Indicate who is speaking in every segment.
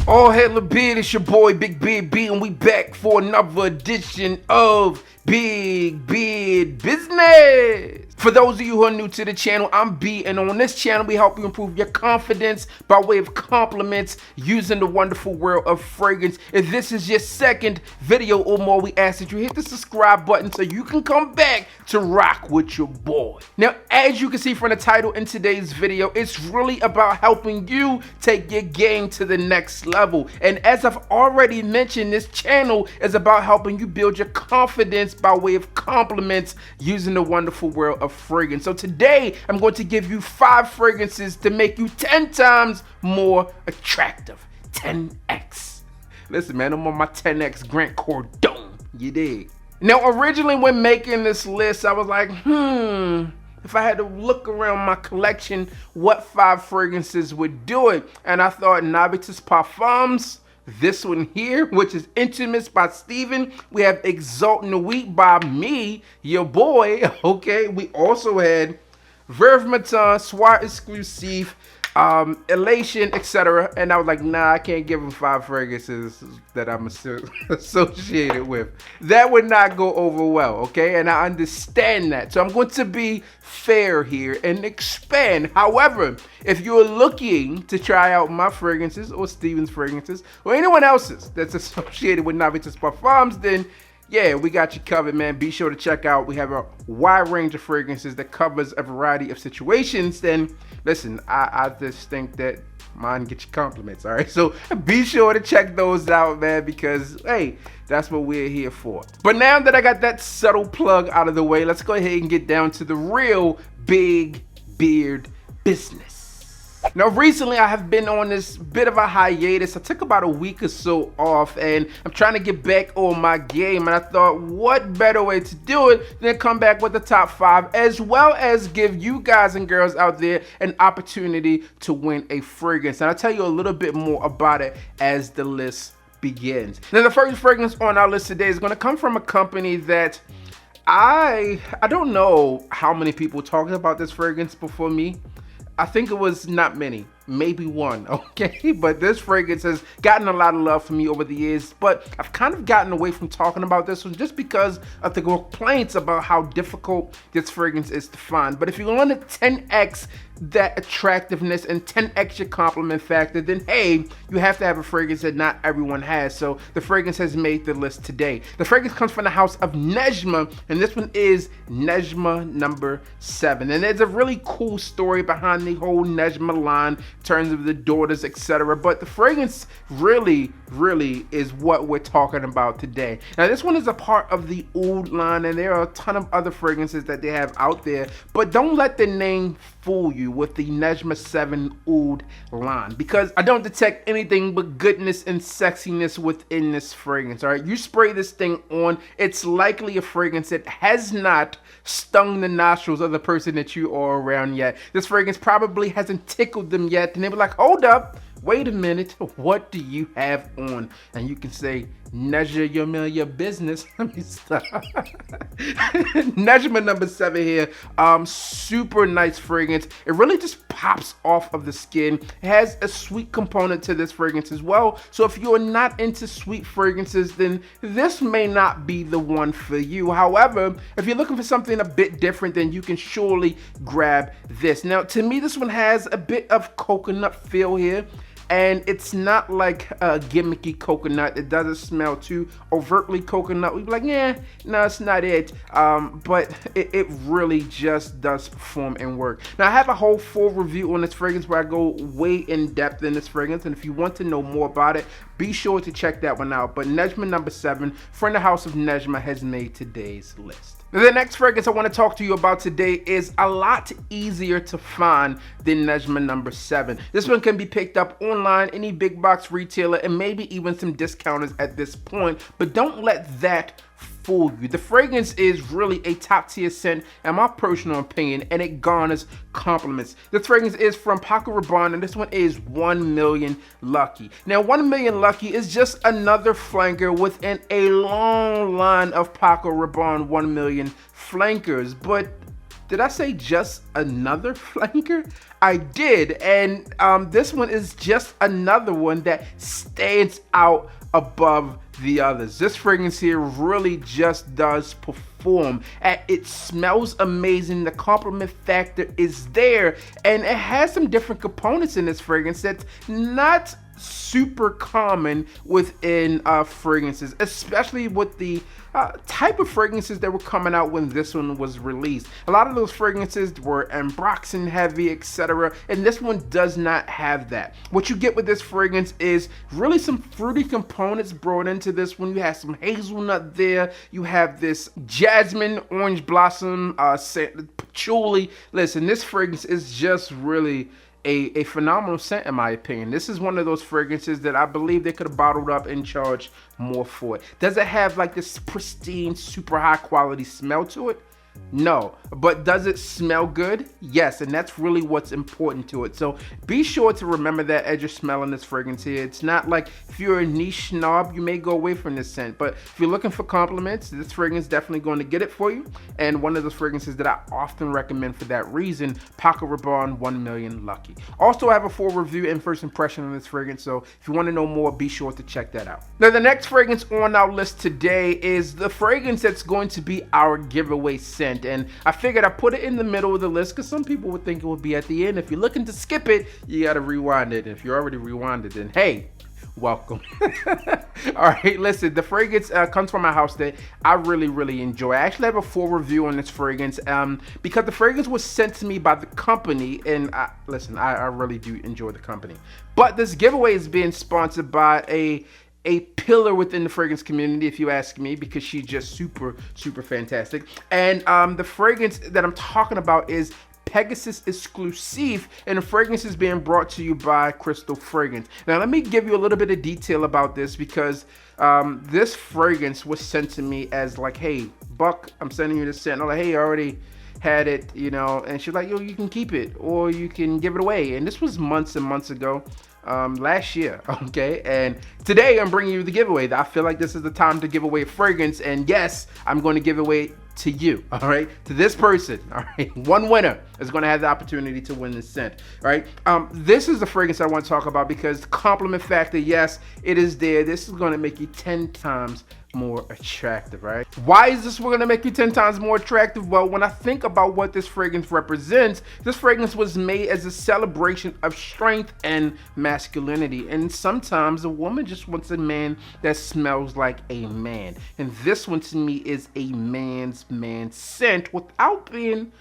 Speaker 1: Oh, hello, beard, it's your boy Big Beard B, and we back for another edition of Big Beard Business. For those of you who are new to the channel, I'm B, and on this channel we help you improve your confidence by way of compliments using the wonderful world of fragrance. If this is your second video or more, we ask that you hit the subscribe button so you can come back to rock with your boy. Now, as you can see from the title in today's video, it's really about helping you take your game to the next level. And as I've already mentioned, this channel is about helping you build your confidence by way of compliments using the wonderful world of fragrance. So today I'm going to give you 5 fragrances to make you 10 times more attractive. 10x. Listen, man, I'm on my 10x Grant Cardone. You dig? Now, originally when making this list, I was like, if I had to look around my collection, what 5 fragrances would do it? And I thought Novitus Parfums, this one here, which is Intimus by Steven. We have Exalt Nuit by me, your boy. Okay, we also had Veuve Matin, Soir Exclusive, Elation, etc. And I was like, nah, I can't give him 5 fragrances that I'm associated with. That would not go over well, okay? And I understand that. So I'm going to be fair here and expand. However, if you're looking to try out my fragrances or Steven's fragrances or anyone else's that's associated with Novitus Parfums, then yeah, we got you covered, man. Be sure to check out. We have a wide range of fragrances that covers a variety of situations. Then listen, I just think that mine get you compliments, all right? So be sure to check those out, man, because hey, that's what we're here for. But now that I got that subtle plug out of the way, let's go ahead and get down to the real big beard business. Now, recently I have been on this bit of a hiatus. I took about a week or so off, and I'm trying to get back on my game. And I thought, what better way to do it than come back with the top 5, as well as give you guys and girls out there an opportunity to win a fragrance. And I'll tell you a little bit more about it as the list begins. Now, the first fragrance on our list today is going to come from a company that I don't know how many people talked about this fragrance before me. I think it was not many, maybe one, okay? But this fragrance has gotten a lot of love from me over the years, but I've kind of gotten away from talking about this one just because of the complaints about how difficult this fragrance is to find. But if you want to 10x that attractiveness and 10x your compliment factor, then hey, you have to have a fragrance that not everyone has. So the fragrance has made the list today. The fragrance comes from the house of NEJMA, and this one is NEJMA number 7. And there's a really cool story behind the whole NEJMA line in terms of the daughters, etc. But the fragrance really is what we're talking about today. Now, this one is a part of the Oud line, and there are a ton of other fragrances that they have out there, but don't let the name fool you with the NEJMA 7 Oud line, because I don't detect anything but goodness and sexiness within this fragrance. All right, you spray this thing on, it's likely a fragrance that has not stung the nostrils of the person that you are around yet. This fragrance probably hasn't tickled them yet, and they were like, hold up, wait a minute, what do you have on? And you can say, NEJMA your business. Let me stop. NEJMA number 7 here. Super nice fragrance. It really just pops off of the skin. It has a sweet component to this fragrance as well. So if you're not into sweet fragrances, then this may not be the one for you. However, if you're looking for something a bit different, then you can surely grab this. Now, to me, this one has a bit of coconut feel here. And it's not like a gimmicky coconut. It doesn't smell too overtly coconut. We'd be like, yeah, no, it's not it. But it really just does perform and work. Now, I have a whole full review on this fragrance where I go way in depth in this fragrance. And if you want to know more about it, be sure to check that one out. But NEJMA number 7, from the house of NEJMA, has made today's list. The next fragrance I want to talk to you about today is a lot easier to find than NEJMA number 7. This one can be picked up online, any big box retailer, and maybe even some discounters at this point. But don't let that fool you. The fragrance is really a top tier scent in my personal opinion, and it garners compliments. This fragrance is from PACO RABANNE, and this one is 1 Million Lucky. Now, 1 Million Lucky is just another flanker within a long line of PACO RABANNE 1 Million flankers, but Did I say just another flanker? I did, and this one is just another one that stands out above the others. This fragrance here really just does perform. It smells amazing. The compliment factor is there, and it has some different components in this fragrance that's not super common within fragrances, especially with the type of fragrances that were coming out when this one was released. A lot of those fragrances were ambroxan heavy, etc., and this one does not have that. What you get with this fragrance is really some fruity components brought into this one. You have some hazelnut there, you have this jasmine, orange blossom, patchouli. Listen, this fragrance is just really a phenomenal scent in my opinion. This is one of those fragrances that I believe they could have bottled up and charged more for it. Does it have like this pristine, super high quality smell to it? No. But does it smell good? Yes, and that's really what's important to it. So be sure to remember that as you're smelling this fragrance here. It's not like if you're a niche snob, you may go away from this scent, but if you're looking for compliments, this fragrance is definitely going to get it for you. And one of those fragrances that I often recommend for that reason, PACO RABANNE 1 Million Lucky. Also, I have a full review and first impression on this fragrance, so if you want to know more, be sure to check that out. Now, the next fragrance on our list today is the fragrance that's going to be our giveaway scent. And I figured I put it in the middle of the list because some people would think it would be at the end. If you're looking to skip it, you got to rewind it. If you're already rewinded, then hey, welcome. All right, listen, the fragrance comes from a house that I really enjoy. I actually have a full review on this fragrance because the fragrance was sent to me by the company, and I really do enjoy the company. But this giveaway is being sponsored by a pillar within the fragrance community, if you ask me, because she's just super fantastic. And the fragrance that I'm talking about is PEGASUS EXCLUSIF, and the fragrance is being brought to you by Crystal Fragrance. Now, let me give you a little bit of detail about this because this fragrance was sent to me as like, hey, Buck, I'm sending you this scent. I'm like, hey, I already had it, you know, and she's like, yo, you can keep it or you can give it away. And this was months and months ago. Last year, okay, and today I'm bringing you the giveaway. I feel like this is the time to give away a fragrance, and yes, I'm going to give away to you, all right, to this person, all right. One winner is going to have the opportunity to win this scent, all right. This is the fragrance I want to talk about because the compliment factor, yes, it is there. This is going to make you 10 times more attractive, right? Why is this going to make you 10 times more attractive? Well, when I think about what this fragrance represents, this fragrance was made as a celebration of strength and masculinity, and sometimes a woman just wants a man that smells like a man, and this one to me is a man's scent without being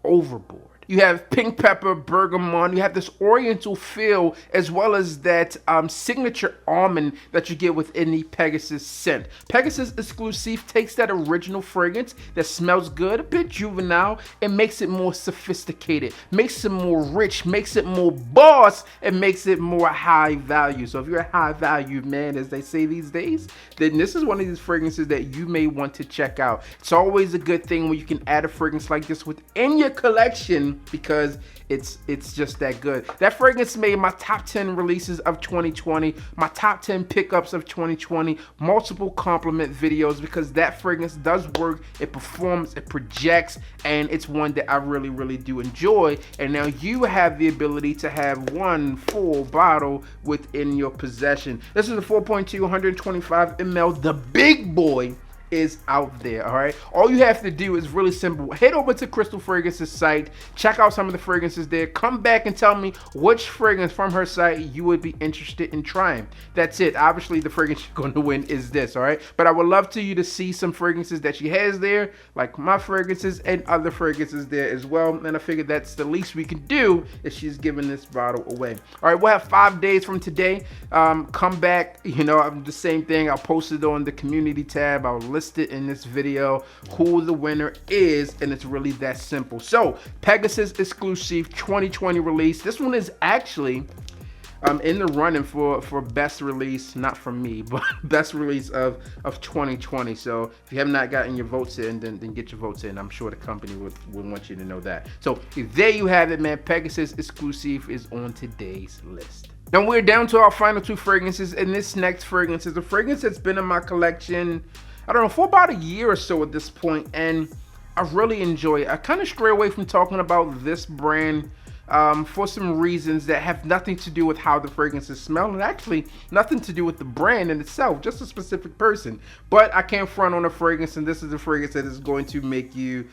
Speaker 1: overboard. You have pink pepper, bergamot, you have this oriental feel, as well as that signature almond that you get within the PEGASUS scent. PEGASUS EXCLUSIF takes that original fragrance that smells good, a bit juvenile, and makes it more sophisticated, makes it more rich, makes it more boss, and makes it more high value. So if you're a high value man, as they say these days, then this is one of these fragrances that you may want to check out. It's always a good thing when you can add a fragrance like this within your collection, because it's just that good. That fragrance made my top 10 releases of 2020, my top 10 pickups of 2020, multiple compliment videos, because that fragrance does work, it performs, it projects, and it's one that I really do enjoy. And now you have the ability to have one full bottle within your possession. This is a 4.2 125 ml, the big boy is out there, all right? All you have to do is really simple. Head over to Crystal Fragrance's site, check out some of the fragrances there, come back and tell me which fragrance from her site you would be interested in trying. That's it. Obviously, the fragrance you're going to win is this, all right? But I would love to you to see some fragrances that she has there, like my fragrances and other fragrances there as well. And I figured that's the least we can do if she's giving this bottle away. All right, we'll have 5 days from today. Come back, you know, the same thing. I'll post it on the community tab. I'll listed in this video who the winner is, and it's really that simple. So PEGASUS EXCLUSIF 2020 release. This one is actually in the running for best release, not from me, but best release of 2020. So if you have not gotten your votes in, then get your votes in. I'm sure the company would want you to know that. So there you have it, man. PEGASUS EXCLUSIF is on today's list. Now we're down to our final 2 fragrances, and this next fragrance is a fragrance that's been in my collection, I don't know, for about a year or so at this point, and I really enjoy it. I kind of stray away from talking about this brand for some reasons that have nothing to do with how the fragrances smell, and actually nothing to do with the brand in itself, just a specific person. But I can't front on a fragrance, and this is a fragrance that is going to make you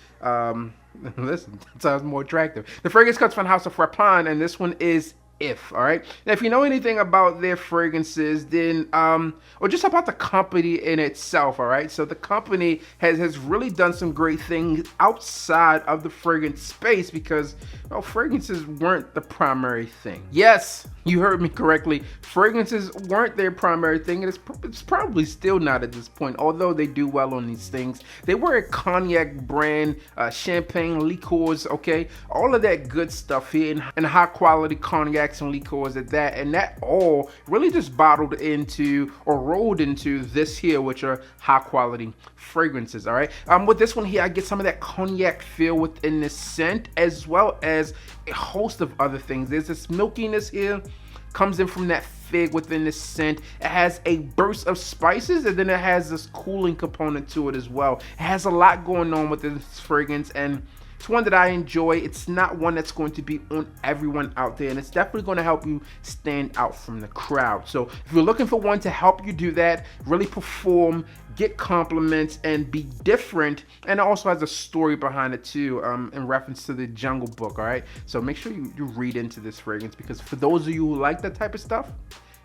Speaker 1: listen, it sounds more attractive. The fragrance comes from House of RABANNE, and this one is If. All right, now if you know anything about their fragrances, then or just about the company in itself, all right, so the company has really done some great things outside of the fragrance space, because well, fragrances weren't the primary thing. Yes, you heard me correctly, fragrances weren't their primary thing, and it's probably still not at this point, although they do well on these things. They were a cognac brand, champagne, liqueurs, okay, all of that good stuff here, and high quality cognacs and liqueurs at that, and that all really just bottled into or rolled into this here, which are high quality fragrances. All right, with this one here, I get some of that cognac feel within this scent, as well as a host of other things. There's this milkiness here, comes in from that fig within this scent. It has a burst of spices, and then it has this cooling component to it as well. It has a lot going on with this fragrance, and it's one that I enjoy. It's not one that's going to be on everyone out there, and it's definitely going to help you stand out from the crowd. So if you're looking for one to help you do that, really perform, get compliments, and be different, and it also has a story behind it too, in reference to the Jungle Book. All right, so make sure you read into this fragrance, because for those of you who like that type of stuff,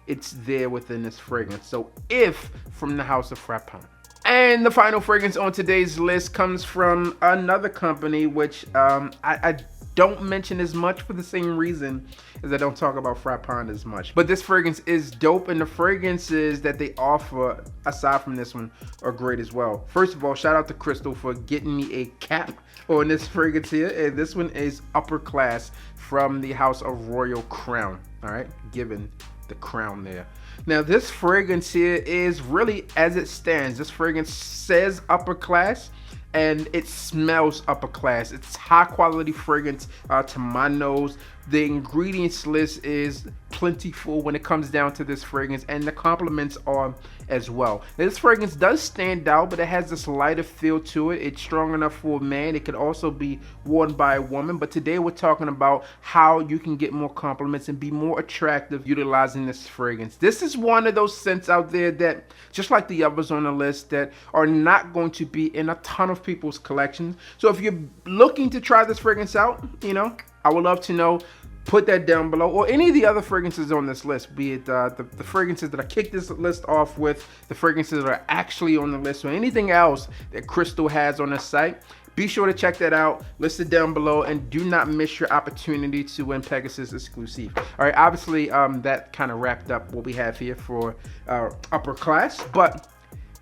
Speaker 1: it's there within this fragrance. So If, from the House of RABANNE. And the final fragrance on today's list comes from another company, which I don't mention as much for the same reason as I don't talk about RABANNE as much. But this fragrance is dope, and the fragrances that they offer, aside from this one, are great as well. First of all, shout out to Crystal for getting me a cap on this fragrance here. And this one is Upper Class from the House of Royal Crown. All right, given the crown there. Now this fragrance here is really, as it stands, this fragrance says upper class, and it smells upper class. It's high quality fragrance to my nose. The ingredients list is plentiful when it comes down to this fragrance, and the compliments are as well. Now, this fragrance does stand out, but it has this lighter feel to it. It's strong enough for a man. It could also be worn by a woman, but today we're talking about how you can get more compliments and be more attractive utilizing this fragrance. This is one of those scents out there that, just like the others on the list, that are not going to be in a ton of people's collections. So if you're looking to try this fragrance out, you know, I would love to know. Put that down below, or any of the other fragrances on this list, be it the fragrances that I kicked this list off with, the fragrances that are actually on the list, or anything else that Crystal has on the site. Be sure to check that out, listed down below, and do not miss your opportunity to win PEGASUS exclusive. All right, obviously that kind of wrapped up what we have here for Upper Class, but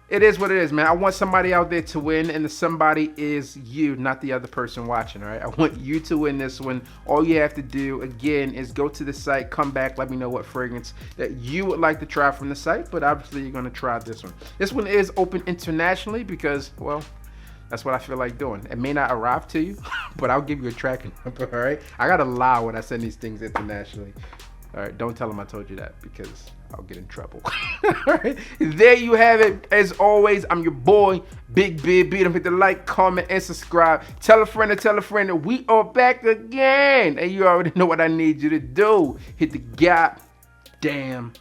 Speaker 1: it is what it is, man. I want somebody out there to win, and the somebody is you, not the other person watching, all right? I want you to win this one. All you have to do, again, is go to the site, come back, let me know what fragrance that you would like to try from the site, but obviously you're going to try this one. This one is open internationally because, well, that's what I feel like doing. It may not arrive to you, but I'll give you a tracking number, all right? I got to lie when I send these things internationally. All right, don't tell them I told you that, because I'll get in trouble. All right, there you have it. As always, I'm your boy, Big Beard. Don't forget to like, comment, and subscribe. Tell a friend that we are back again. And you already know what I need you to do. Hit the goddamn